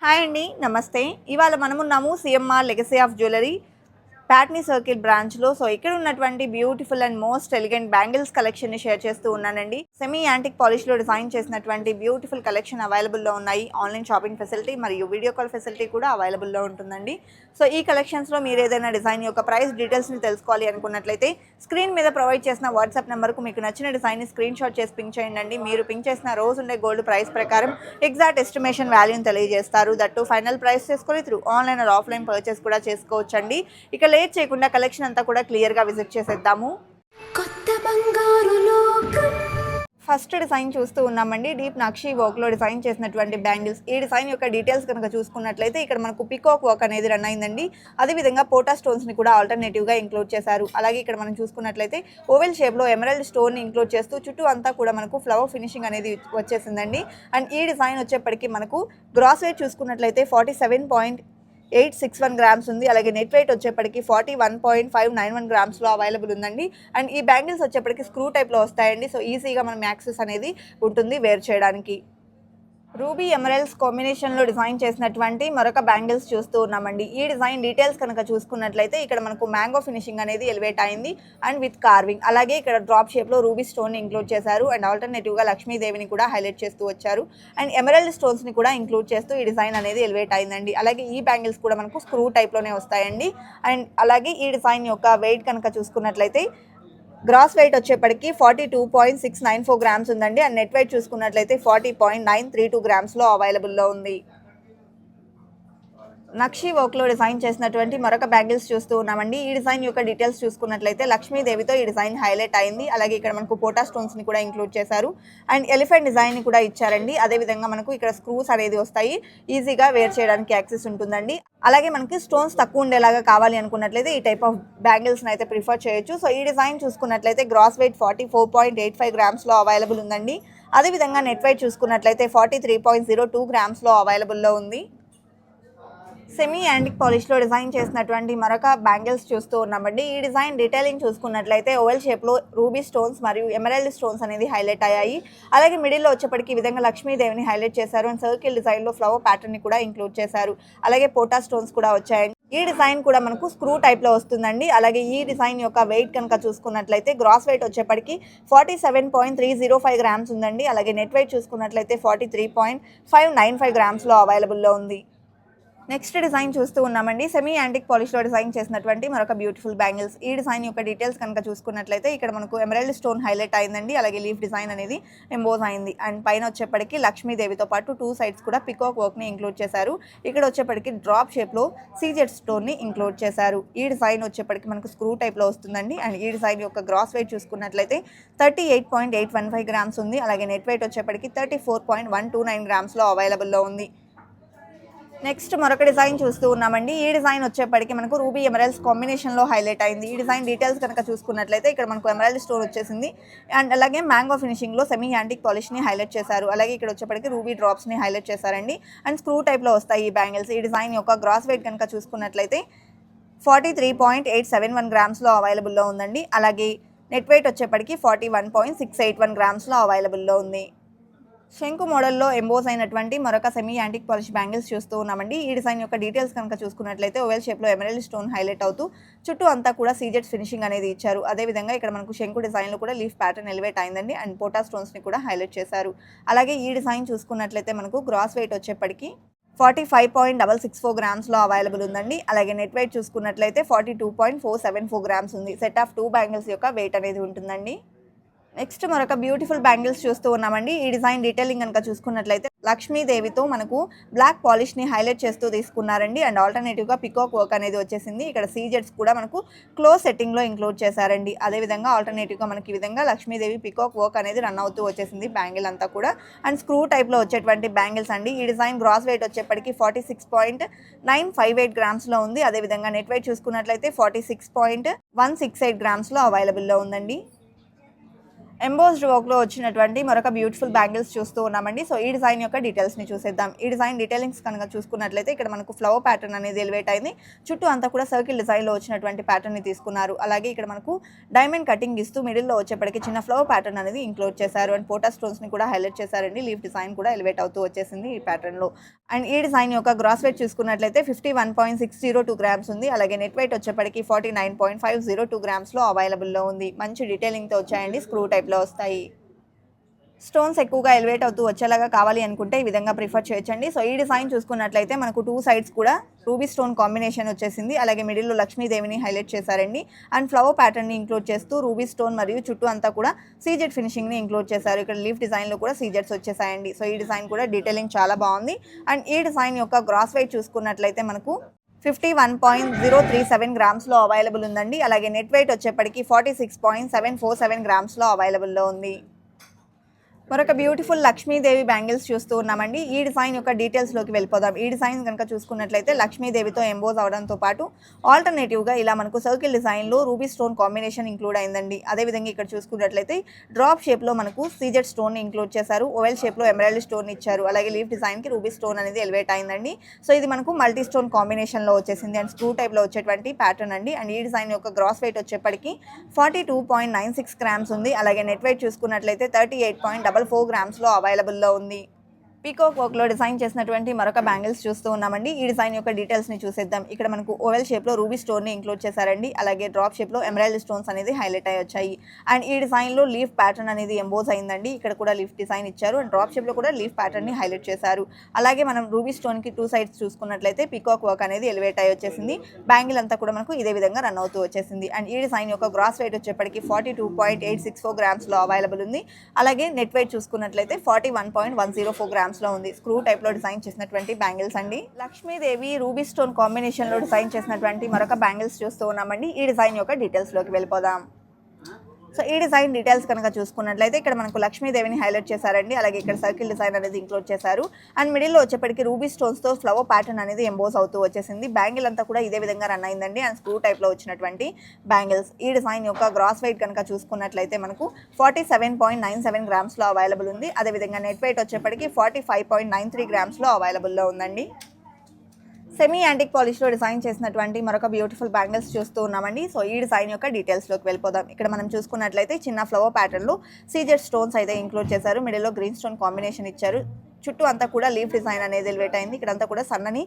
Hi అండి, నమస్తే. ఇవాళ మనమున్నాము CMR legacy of jewellery Patny circle బ్రాంచ్లో. సో ఇక్కడ ఉన్నటువంటి beautiful and most elegant bangles కలెక్షన్ని షేర్ చేస్తూ ఉన్నానండి. సెమీ యాంటిక్ పాలిష్లో డిజైన్ చేసినటువంటి బ్యూటిఫుల్ కలెక్షన్ అవైలబుల్లో ఉన్నాయి. ఆన్లైన్ షాపింగ్ ఫెసిలిటీ మరియు వీడియో కాల్ ఫెసిలిటీ కూడా అవైలబుల్లో ఉంటుందండి. సో ఈ కలెక్షన్స్లో మీరు ఏదైనా డిజైన్ యొక్క ప్రైస్ డీటెయిల్స్ని తెలుసుకోవాలి అనుకున్నట్లయితే స్క్రీన్ మీద ప్రొవైడ్ చేసిన వాట్సాప్ నెంబర్కు మీకు నచ్చిన డిజైన్ని స్క్రీన్ షాట్ చేసి పింక్ చేయండి. మీరు పింక్ చేసిన రోజు ఉండే గోల్డ్ ప్రైస్ ప్రకారం ఎగ్జాక్ట్ ఎస్టిమేషన్ వాల్యూని తెలియజేస్తారు. దట్టు ఫైనల్ ప్రైస్ చేసుకొని through online or offline purchase కూడా చేసుకోవచ్చండి. ఇక లేట్ చేయకుండా కలెక్షన్ అంతా కూడా క్లియర్గా విజిట్ చేసేద్దాము. కొత్త బంగారు లోకం ఫస్ట్ డిజైన్ చూస్తూ ఉన్నామండి. డీప్ నక్షీ వర్క్లో డిజైన్ చేసినటువంటి బ్యాంగిల్స్. ఈ డిజైన్ యొక్క డీటెయిల్స్ కనుక చూసుకున్నట్లయితే ఇక్కడ మనకు పికాక్ వర్క్ అనేది రన్ అయిందండి. అదేవిధంగా పోటా స్టోన్స్ని కూడా ఆల్టర్నేటివ్గా ఇంక్లూడ్ చేశారు. అలాగే ఇక్కడ మనం చూసుకున్నట్లయితే ఓవెల్ షేప్లో ఎమరల్డ్ స్టోన్ని ఇంక్లూడ్ చేస్తూ చుట్టూ అంతా కూడా మనకు ఫ్లవర్ ఫినిషింగ్ అనేది వచ్చేసిందండి. అండ్ ఈ డిజైన్ వచ్చేప్పటికి మనకు గ్రాస్ వెయిట్ చూసుకున్నట్లయితే 47.861 గ్రామ్స్ ఉంది. అలాగే నెట్ వెయిట్ వచ్చేప్పటికి 41.591 గ్రామ్స్లో అవైలబుల్ ఉందండి. అండ్ ఈ బ్యాంగిల్స్ వచ్చేప్పటికి స్క్రూ టైప్లో వస్తాయండి. సో ఈజీగా మనం యాక్సెస్ అనేది ఉంటుంది వేర్ చేయడానికి. రూబీ ఎమరల్డ్స్ కాంబినేషన్లో డిజైన్ చేసినటువంటి మరొక బ్యాంగిల్స్ చూస్తూ ఉన్నామండి. ఈ డిజైన్ డీటెయిల్స్ కనుక చూసుకున్నట్లయితే ఇక్కడ మనకు మ్యాంగో ఫినిషింగ్ అనేది ఎలివేట్ అయింది అండ్ విత్ కార్వింగ్. అలాగే ఇక్కడ డ్రాప్ షేప్లో రూబీ స్టోన్ని ఇంక్లూడ్ చేశారు అండ్ ఆల్టర్నేటివ్గా లక్ష్మీదేవిని కూడా హైలైట్ చేస్తూ వచ్చారు. అండ్ ఎమరల్డ్ స్టోన్స్ని కూడా ఇంక్లూడ్ చేస్తూ ఈ డిజైన్ అనేది ఎలివేట్ అయిందండి. అలాగే ఈ బ్యాంగిల్స్ కూడా మనకు స్క్రూ టైప్లోనే వస్తాయండి. అండ్ అలాగే ఈ డిజైన్ యొక్క వెయిట్ కనుక చూసుకున్నట్లయితే గ్రాస్ వెయిట్ వచ్చేప్పటికి 42.694 గ్రామ్స్ ఉందండి. అండ్ నెట్ వెయిట్ చూసుకున్నట్లయితే 40.932 గ్రామ్స్లో అవైలబుల్లో ఉంది. నక్షీ వర్క్లో డిజైన్ చేసినటువంటి మరొక బ్యాంగిల్స్ చూస్తూ ఉన్నామండి. ఈ డిజైన్ యొక్క డీటెయిల్స్ చూసుకున్నట్లయితే లక్ష్మీదేవితో ఈ డిజైన్ హైలైట్ అయింది. అలాగే ఇక్కడ మనకు పోటా స్టోన్స్ని కూడా ఇంక్లూడ్ చేశారు అండ్ ఎలిఫెంట్ డిజైన్ని కూడా ఇచ్చారండి. అదేవిధంగా మనకు ఇక్కడ స్క్రూస్ అనేది వస్తాయి, ఈజీగా వేర్ చేయడానికి యాక్సెస్ ఉంటుందండి. అలాగే మనకి స్టోన్స్ తక్కువ ఉండేలాగా కావాలి అనుకున్నట్లయితే ఈ టైప్ ఆఫ్ బ్యాంగిల్స్ని అయితే ప్రిఫర్ చేయొచ్చు. సో ఈ డిజైన్ చూసుకున్నట్లయితే గ్రాస్ వెయిట్ 44.85 గ్రామ్స్లో అవైలబుల్ ఉందండి. అదేవిధంగా నెట్ వెయిట్ చూసుకున్నట్లయితే 43.02 గ్రామ్స్లో అవైలబుల్లో ఉంది. సెమీ యాంటిక్ పాలిష్లో డిజైన్ చేసినటువంటి మరొక బ్యాంగిల్స్ చూస్తూ ఉన్నామండి. ఈ డిజైన్ డీటెయిలింగ్ చూసుకున్నట్లయితే ఓవెల్ షేప్లో రూబీ స్టోన్స్ మరియు ఎమరల్డ్ స్టోన్స్ అనేది హైలైట్ అయ్యాయి. అలాగే మిడిల్లో వచ్చేప్పటికి ఈ విధంగా లక్ష్మీదేవిని హైలైట్ చేశారు అండ్ సర్కిల్ డిజైన్లో ఫ్లవర్ ప్యాటర్న్ని కూడా ఇంక్లూడ్ చేశారు. అలాగే పోటా స్టోన్స్ కూడా వచ్చాయండి. ఈ డిజైన్ కూడా మనకు స్క్రూ టైప్లో వస్తుందండి. అలాగే ఈ డిజైన్ యొక్క వెయిట్ కనుక చూసుకున్నట్లయితే గ్రాస్ వెయిట్ వచ్చేప్పటికి 47.305 గ్రామ్స్ ఉందండి. అలాగే నెట్ వెయిట్ చూసుకున్నట్లయితే 43.595 గ్రామ్స్లో అవైలబుల్లో ఉంది. నెక్స్ట్ డిజైన్ చూస్తూ ఉన్నామండి. సెమీ యాంటిక్ పాలిష్లో డిజైన్ చేసినటువంటి మరొక బ్యూటిఫుల్ బ్యాంగిల్స్. ఈ డిజైన్ యొక్క డీటెయిల్స్ కనుక చూసుకున్నట్లయితే ఇక్కడ మనకు ఎమరల్డ్ స్టోన్ హైలైట్ అయిందండి. అలాగే లీఫ్ డిజైన్ అనేది ఎంబోజ్ అయింది అండ్ పైన వచ్చేప్పటికి లక్ష్మీదేవితో పాటు 2 సైడ్స్ కూడా పికాక్ వర్క్ని ఇంక్లూడ్ చేశారు. ఇక్కడ వచ్చేప్పటికి డ్రాప్ షేప్లో సీజెడ్ స్టోన్ని ఇంక్లూడ్ చేశారు. ఈ డిజైన్ వచ్చేప్పటికి మనకు స్క్రూ టైప్లో వస్తుందండి. అండ్ ఈ డిజైన్ యొక్క గ్రాస్ వెయిట్ చూసుకున్నట్లయితే 38.815 గ్రామ్స్ ఉంది. అలాగే నెట్ వెయిట్ వచ్చేప్పటికి 34.129 గ్రామ్స్లో అవైలబుల్లో ఉంది. నెక్స్ట్ మరొక డిజైన్ చూస్తూ ఉన్నామండి. ఈ డిజైన్ వచ్చేప్పటికి మనకు రూబీ ఎమరల్డ్స్ కాంబినేషన్లో హైలైట్ అయింది. ఈ డిజైన్ డీటెయిల్స్ కనుక చూసుకున్నట్లయితే ఇక్కడ మనకు ఎమరల్డ్ స్టోన్ వచ్చేసింది అండ్ అలాగే మ్యాంగో ఫినిషింగ్లో సెమీ యాంటిక్ పాలిష్ని హైలైట్ చేశారు. అలాగే ఇక్కడ వచ్చేప్పటికి రూబీ డ్రాప్స్ని హైలైట్ చేశారండి అండ్ స్క్రూ టైప్లో వస్తాయి ఈ బ్యాంగిల్స్. ఈ డిజైన్ యొక్క గ్రాస్ వెయిట్ కనుక చూసుకున్నట్లయితే 43.871 గ్రామ్స్లో అవైలబుల్లో ఉందండి. అలాగే నెట్ వెయిట్ వచ్చేప్పటికి 41.681 గ్రామ్స్లో అవైలబుల్లో ఉంది. శంకు మోడల్లో ఎంబోస్ అయినటువంటి మరొక సెమీ యాంటిక్ పాలిష్ బ్యాంగిల్స్ చూస్తూ ఉన్నామండి. ఈ డిజైన్ యొక్క డీటెయిల్స్ కనుక చూసుకున్నట్లయితే ఓవెల్ షేప్లో ఎమరల్డ్ స్టోన్ హైలైట్ అవుతూ చుట్టూ అంతా కూడా సీజెడ్ ఫినిషింగ్ అనేది ఇచ్చారు. అదేవిధంగా ఇక్కడ మనకు శంకు డిజైన్లో కూడా లీఫ్ ప్యాటర్న్ ఎలివేట్ అయిందండి అండ్ పోటా స్టోన్స్ని కూడా హైలైట్ చేశారు. అలాగే ఈ డిజైన్ చూసుకున్నట్లయితే మనకు గ్రాస్ వెయిట్ వచ్చేప్పటికి 45.664 గ్రామ్స్లో అవైలబుల్ ఉందండి. అలాగే నెట్ వెయిట్ చూసుకున్నట్లయితే 42.474 గ్రామ్స్ ఉంది. సెట్ ఆఫ్ 2 బ్యాంగిల్స్ యొక్క వెయిట్ అనేది ఉంటుందండి. నెక్స్ట్ మరొక బ్యూటిఫుల్ బ్యాంగిల్స్ చూస్తూ ఉన్నామండి. ఈ డిజైన్ డీటెయిలింగ్ కనుక చూసుకున్నట్లయితే లక్ష్మీదేవితో మనకు బ్లాక్ పాలిష్ని హైలైట్ చేస్తూ తీసుకున్నారండి అండ్ ఆల్టర్నేటివ్గా పికాక్ వర్క్ అనేది వచ్చేసింది. ఇక్కడ సీజెడ్స్ కూడా మనకు క్లోజ్ సెట్టింగ్లో ఇంక్లూడ్ చేశారండి. అదేవిధంగా ఆల్టర్నేటివ్గా మనకి ఈ విధంగా లక్ష్మీదేవి పికాక్ వర్క్ అనేది రన్ అవుతూ వచ్చేసింది బ్యాంగిల్ అంతా కూడా అండ్ స్క్రూ టైప్లో వచ్చేటువంటి బ్యాంగిల్స్ అండి. ఈ డిజైన్ గ్రాస్ వెయిట్ వచ్చేప్పటికి 46.958 గ్రామ్స్లో ఉంది. అదేవిధంగా నెట్ వెయిట్ చూసుకున్నట్లయితే 46.168 గ్రామ్స్లో అవైలబుల్లో ఉందండి. ఎంబోస్డ్ వర్క్లో వచ్చినటువంటి మరొక బ్యూటిఫుల్ బ్యాంగిల్స్ చూస్తూ ఉన్నామండి. సో ఈ డిజైన్ యొక్క డీటెయిల్స్ని చూసేద్దాం. ఈ డిజైన్ డీటెయిలింగ్స్ కనుక చూసుకున్నట్లయితే ఇక్కడ మనకు ఫ్లవర్ ప్యాటర్న్ అనేది ఎలివేట్ అయింది. చుట్టూ అంతా కూడా సర్కిల్ డిజైన్లో వచ్చినటువంటి ప్యాటర్న్ని తీసుకున్నారు. అలాగే ఇక్కడ మనకు డైమండ్ కటింగ్ ఇస్తూ మిడిల్లో వచ్చేప్పటికి చిన్న ఫ్లవర్ ప్యాటర్న్ అనేది ఇంక్లూడ్ చేశారు. అండ్ పోటా స్టోన్స్ని కూడా హైలైట్ చేశారండి. లీఫ్ డిజైన్ కూడా ఎలివేట్ అవుతూ వచ్చేసింది ఈ ప్యాటర్న్లో. అండ్ ఈ డిజైన్ యొక్క గ్రాస్ వెయిట్ చూసుకున్నట్లయితే 51.602 గ్రామ్స్ ఉంది. అలాగే నెట్ వెయిట్ వచ్చేప్పటికి 49.502 గ్రామ్స్లో అవైలబుల్లో ఉంది. మంచి డీటెయిలింగ్తో వచ్చాయండి. స్క్రూ టైప్లో వస్తాయి. స్టోన్స్ ఎక్కువగా ఎలివేట్ అవుతూ వచ్చేలాగా కావాలి అనుకుంటే ఈ విధంగా ప్రిఫర్ చేయొచ్చండి. సో ఈ డిజైన్ చూసుకున్నట్లయితే మనకు 2 సైడ్స్ కూడా రూబీ స్టోన్ కాంబినేషన్ వచ్చేసింది. అలాగే మిడిల్లో లక్ష్మీదేవిని హైలైట్ చేశారండి. అండ్ ఫ్లవర్ ప్యాటర్న్ని ఇంక్లూడ్ చేస్తూ రూబీ స్టోన్ మరియు చుట్టూ అంతా కూడా సీజెడ్ ఫినిషింగ్ని ఇంక్లూడ్ చేశారు. ఇక్కడ లీఫ్ డిజైన్లో కూడా సీజెడ్స్ వచ్చేసాయండి. సో ఈ డిజైన్ కూడా డీటెయిలింగ్ చాలా బాగుంది. అండ్ ఈ డిజైన్ యొక్క గ్రాస్ వెయిట్ చూసుకున్నట్లయితే మనకు 51.037 గ్రామ్స్లో అవైలబుల్ ఉందండి. అలాగే నెట్ వెయిట్ వచ్చేప్పటికి 46.747 గ్రామ్స్లో అవైలబుల్లో ఉంది. మరొక బ్యూటిఫుల్ లక్ష్మీదేవి బ్యాంగిల్స్ చూస్తూ ఉన్నామండి. ఈ డిజైన్ యొక్క డీటెయిల్స్లోకి వెళ్ళిపోదాం. ఈ డిజైన్ కనుక చూసుకున్నట్లయితే లక్ష్మీదేవితో ఎంబోజ్ అవడంతో పాటు ఆల్టర్నేటివ్గా ఇలా మనకు సర్కిల్ డిజైన్లో రూబీ స్టోన్ కాంబినేషన్ ఇంక్లూడ్ అయిందండి. అదేవిధంగా ఇక్కడ చూసుకున్నట్లయితే డ్రాప్ షేప్లో మనకు సీజెడ్ స్టోన్ ఇంక్లూడ్ చేశారు. ఓవెల్ షేప్లో ఎమరాల్డ్ స్టోన్ ఇచ్చారు. అలాగే లీఫ్ డిజైన్కి రూబీ స్టోన్ అనేది ఎలివేట్ అయిందండి. సో ఇది మనకు మల్టీ స్టోన్ కాంబినేషన్లో వచ్చేసింది. అండ్ స్క్రూ టైప్లో వచ్చేటువంటి ప్యాటర్న్ అండి. అండ్ ఈ డిజైన్ యొక్క గ్రాస్ వెయిట్ వచ్చేప్పటికి 42.96 గ్రామ్స్ ఉంది. అలాగే నెట్ వెయిట్ చూసుకున్నట్లయితే 38.44 గ్రామ్స్లో అవైలబుల్లో ఉంది. పీకాక్ వర్క్లో డిజైన్ చేసినటువంటి మరొక బ్యాంగిల్స్ చూస్తూ ఉన్నామండి. ఈ డిజైన్ యొక్క డీటెయిల్స్ని చూసేద్దాం. ఇక్కడ మనకు ఓవెల్ షేప్లో రూబీ స్టోన్ని ఇంక్లూడ్ చేశారండి. అలాగే డ్రాప్ షేప్లో ఎమరాల్డ్ స్టోన్స్ అనేది హైలైట్ అయ్యి వచ్చాయి. అండ్ ఈ డిజైన్లో లీఫ్ ప్యాటర్న్ అనేది ఎంబోజ్ అయిందండి. ఇక్కడ కూడా లీఫ్ డిజైన్ ఇచ్చారు. అండ్ డ్రాప్ షేప్లో కూడా లీఫ్ ప్యాటర్న్ని హైలైట్ చేశారు. అలాగే మనం రూబీ స్టోన్కి 2 సైడ్స్ చూసుకున్నట్లయితే పీకాక్ వర్క్ అనేది ఎలివేట్ అయ్యి వచ్చేసింది. బ్యాంగిల్ అంతా కూడా మనకు ఇదే విధంగా రన్ అవుతూ వచ్చేసింది. అండ్ ఈ డిజైన్ యొక్క గ్రాస్ వెయిట్ వచ్చేప్పటికి 42.864 గ్రామ్స్లో అవైలబుల్ ఉంది. అలాగే నెట్ వెయిట్ చూసుకున్నట్లయితే 41.104 గ్రామ్స్లో ఉంది. స్క్రూ టైప్లో డిజైన్ చేసినటువంటి బ్యాంగిల్స్ అండి. లక్ష్మీదేవి రూబీ స్టోన్ కాంబినేషన్లో డిజైన్ చేసినటువంటి మరొక బ్యాంగిల్స్ చూస్తూ ఉన్నామండి. ఈ డిజైన్ యొక్క డీటెయిల్స్లోకి వెళ్ళిపోదాం. సో ఈ డిజైన్ డీటెయిల్స్ కనుక చూసుకున్నట్లయితే ఇక్కడ మనకు లక్ష్మీదేవిని హైలైట్ చేశారండి. అలాగే ఇక్కడ సర్కిల్ డిజైన్ అనేది ఇంక్లూడ్ చేశారు. అండ్ మిడిల్లో వచ్చేప్పటికి రూబీ స్టోన్స్తో ఫ్లవర్ ప్యాటర్న్ అనేది ఎంబోస్ అవుతూ వచ్చేసింది. బ్యాంగిల్ అంతా కూడా ఇదే విధంగా రన్ అయిందండి. అండ్ స్క్రూ టైప్లో వచ్చినటువంటి బ్యాంగిల్స్. ఈ డిజైన్ యొక్క గ్రాస్ వెయిట్ కనుక చూసుకున్నట్లయితే మనకు 47.97 గ్రామ్స్లో అవైలబుల్ ఉంది. అదేవిధంగా నెట్ వెయిట్ వచ్చేప్పటికి 45.93 గ్రామ్స్లో అవైలబుల్లో ఉందండి. సెమీ యాంటిక్ పాలిష్లో డిజైన్ చేసినటువంటి మరొక బ్యూటిఫుల్ బ్యాంగిల్స్ చూస్తూ ఉన్నామండి. సో ఈ డిజైన్ యొక్క డీటెయిల్స్లోకి వెళ్ళిపోదాం. ఇక్కడ మనం చూసుకున్నట్లయితే చిన్న ఫ్లవర్ ప్యాటర్న్లో సీజెడ్ స్టోన్స్ అయితే ఇంక్లూడ్ చేశారు. మిడిల్లో గ్రీన్ స్టోన్ కాంబినేషన్ ఇచ్చారు. చుట్టూ అంతా కూడా లీఫ్ డిజైన్ అనేది ఎలివేట్ అయింది. ఇక్కడంతా కూడా సన్నని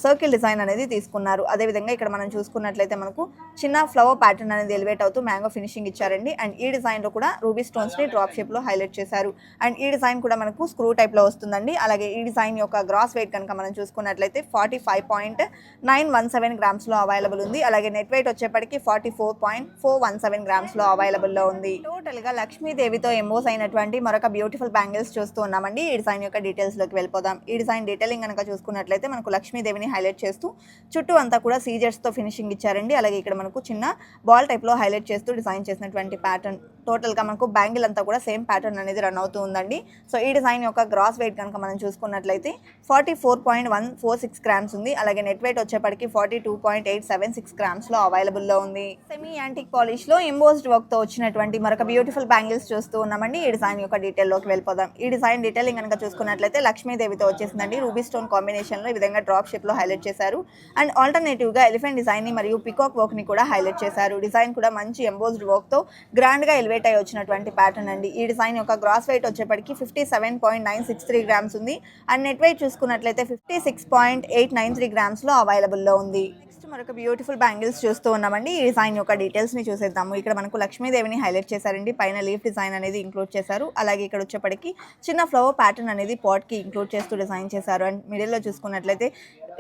సర్కిల్ డిజైన్ అనేది తీసుకున్నారు. అదేవిధంగా ఇక్కడ మనం చూసుకున్నట్లయితే మనకు చిన్న ఫ్లవర్ ప్యాటర్న్ అనేది ఎలివేట్ అవుతూ మ్యాంగో ఫినిషింగ్ ఇచ్చారండి. అండ్ ఈ డిజైన్లో కూడా రూబీ స్టోన్స్ని డ్రాప్ షేప్లో హైలైట్ చేశారు. అండ్ ఈ డిజైన్ కూడా మనకు స్క్రూ టైప్లో వస్తుందండి. అలాగే ఈ డిజైన్ యొక్క గ్రాస్ వెయిట్ కనుక మనం చూసుకున్నట్లయితే 45.917 గ్రామ్స్లో అవైలబుల్ ఉంది. అలాగే నెట్ వెయిట్ వచ్చేప్పటికి 44.417 గ్రామ్స్లో అవైలబుల్లో ఉంది. టోటల్గా లక్ష్మీదేవితో ఎంబోస్ అయినటువంటి మరొక బ్యూటిఫుల్ బ్యాంగిల్స్ చూస్తూ ఉన్నామండి. ఈ డిజైన్ యొక్క డీటెయిల్స్లోకి వెళ్ళిపోదాం. ఈ డిజైన్ డీటెయిలింగ్ కనుక చూసుకున్నట్లయితే మనకు లక్ష్మీదేవిని హైలైట్ చేస్తూ చుట్టూ అంతా కూడా సీజర్స్తో ఫినిషింగ్ ఇచ్చారండి. అలాగే ఇక్కడ మనకు చిన్న బాల్ టైప్లో హైలైట్ చేస్తూ డిజైన్ చేసినటువంటి ప్యాటర్న్. టోటల్గా మనకు బ్యాంగిల్ అంతా కూడా సేమ్ ప్యాటర్న్ అనేది రన్ అవుతూ ఉందండి. సో ఈ డిజైన్ యొక్క గ్రాస్ వెయిట్ కనుక మనం చూసుకున్నట్లయితే 44.146 గ్రామ్స్ ఉంది. అలాగే నెట్ వెయిట్ వచ్చేప్పటికి 42.876 గ్రామ్స్లో అవైలబుల్లో ఉంది. సెమీ యాంటిక్ పాలిష్లో ఎంబోస్డ్ వర్క్తో వచ్చినటువంటి మరొక బ్యూటిఫుల్ బ్యాంగిల్స్ చూస్తూ ఉన్నామండి. ఈ డిజైన్ యొక్క డీటెయిల్లోకి వెళ్ళిపోదాం. ఈ డిజైన్ డీటెయిలింగ్ కనుక చూసుకున్నట్లయితే లక్ష్మీదేవితో వచ్చేసిందండి. రూబీ స్టోన్ కాంబినేషన్లో ఈ విధంగా డ్రాప్ షేప్లో హైలైట్ చేశారు. అండ్ ఆల్టర్నేటివ్గా ఎలిఫెంట్ డిజైన్ని మరియు పికాక్ వర్క్ని కూడా హైలైట్ చేశారు. డిజైన్ కూడా మంచి ఎంబోస్డ్ వర్క్తో గ్రాండ్గా ఎలివేట్ అయ్యి వచ్చినటువంటి ప్యాటర్న్ అండి. ఈ డిజైన్ యొక్క గ్రాస్ వెయిట్ వచ్చేప్పటికి 57.963 గ్రామ్స్ ఉంది. అండ్ నెట్ వెయిట్ చూసుకున్నట్లయితే 56.893 గ్రామ్స్లో అవైలబుల్లో ఉంది. మరొక బ్యూటిఫుల్ బ్యాంగిల్స్ చూస్తూ ఉన్నామండి. ఈ డిజైన్ యొక్క డీటెయిల్స్ని చూసేద్దాము. ఇక్కడ మనకు లక్ష్మీదేవిని హైలైట్ చేశారండి. పైన లీఫ్ డిజైన్ అనేది ఇంక్లూడ్ చేశారు. అలాగే ఇక్కడ వచ్చేప్పటికి చిన్న ఫ్లవర్ ప్యాటర్న్ అనేది పాట్కి ఇంక్లూడ్ చేస్తూ డిజైన్ చేశారు. అండ్ మిడిల్లో చూసుకున్నట్లయితే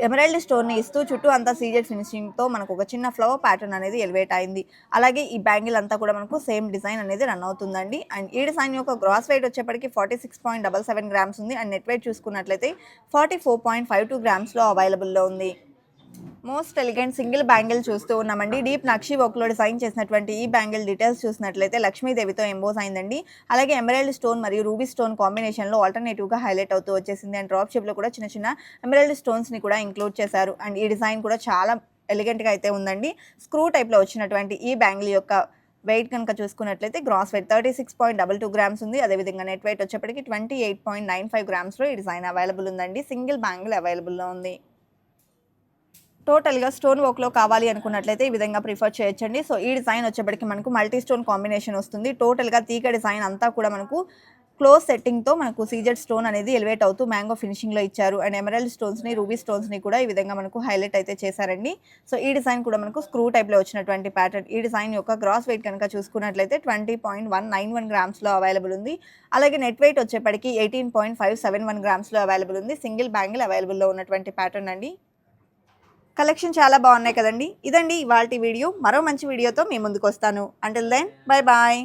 ఎమరాల్డ్ స్టోన్ని ఇస్తూ చుట్టూ అంతా సీజెడ్ ఫినిషింగ్తో మనకు ఒక చిన్న ఫ్లవర్ ప్యాటర్న్ అనేది ఎలివేట్ అయింది. అలాగే ఈ బ్యాంగిల్ అంతా కూడా మనకు సేమ్ డిజైన్ అనేది రన్ అవుతుందండి. అండ్ ఈ డిజైన్ యొక్క గ్రాస్ వెయిట్ వచ్చేప్పటికి 46.77 గ్రామ్స్ ఉంది. అండ్ నెట్ వెయిట్ చూసుకున్నట్లయితే 44.52 గ్రామ్స్లో అవైలబుల్లో ఉంది. మోస్ట్ ఎలిగెంట్ సింగిల్ బ్యాంగిల్ చూస్తూ ఉన్నామండి. డీప్ నక్షి వర్క్లో డిజైన్ చేసినటువంటి ఈ బ్యాంగిల్ డీటెయిల్స్ చూసినట్లయితే లక్ష్మీదేవితో ఎంబోస్ అయిందండి. అలాగే ఎమరాల్డ్ స్టోన్ మరియు రూబీ స్టోన్ కాంబినేషన్లో ఆల్టర్నేటివ్గా హైలైట్ అవుతూ వచ్చేసింది. అండ్ డ్రాప్ షేప్లో కూడా చిన్న చిన్న ఎమరాల్డ్ స్టోన్స్ని కూడా ఇంక్లూడ్ చేశారు. అండ్ ఈ డిజైన్ కూడా చాలా ఎలిగెంట్గా అయితే ఉందండి. స్క్రూ టైప్లో వచ్చినటువంటి ఈ బ్యాంగిల్ యొక్క వెయిట్ కనుక చూసుకున్నట్లయితే గ్రాస్ వెయిట్ 36.22 గ్రామ్స్ ఉంది. అదేవిధంగా నెట్ వెయిట్ వచ్చేప్పటికి 28.95 గ్రామ్స్లో ఈ డిజైన్ అవైలబుల్ ఉందండి. సింగిల్ బ్యాంగిల్ అవైలబుల్లో ఉంది. టోటల్‌గా స్టోన్ వర్క్‌లో కావాలి అనుకున్నట్లయితే ఈ విధంగా ప్రిఫర్ చేయొచ్చండి. సో ఈ డిజైన్ వచ్చేప్పటికి మనకు మల్టీ స్టోన్ కాంబినేషన్ వస్తుంది. టోటల్‌గా తీగ డిజైన్ అంతా కూడా మనకు క్లోజ్ సెట్టింగ్‌తో మనకు సీజెడ్ స్టోన్ అనేది ఎలివేట్ అవుతూ మ్యాంగో ఫినిషింగ్‌లో ఇచ్చారు. అండ్ ఎమరాల్డ్ స్టోన్స్‌ని, రూబీ స్టోన్స్‌ని కూడా ఈ విధంగా మనకు హైలైట్ అయితే చేశారండి. సో ఈ డిజైన్ కూడా మనకు స్క్రూ టైప్‌లో వచ్చినటువంటి ప్యాటర్న్. ఈ డిజైన్ యొక్క గ్రాస్ వెయిట్ కనుక చూసుకున్నట్లయితే 20.191 గ్రామ్స్‌లో అవైలబుల్ ఉంది. అలాగే నెట్ వెయిట్ వచ్చేప్పటికి 18.571 గ్రామ్స్‌లో అవైలబుల్ ఉంది. సింగిల్ బ్యాంగిల్ అవైలబుల్‌లో ఉన్నటువంటి ప్యాటర్న్ అండి. కలెక్షన్ చాలా బాగున్నాయి కదండి. ఇదండి ఇవాల్టి వీడియో. మరో మంచి వీడియోతో మీ ముందుకు వస్తాను. Until then bye bye.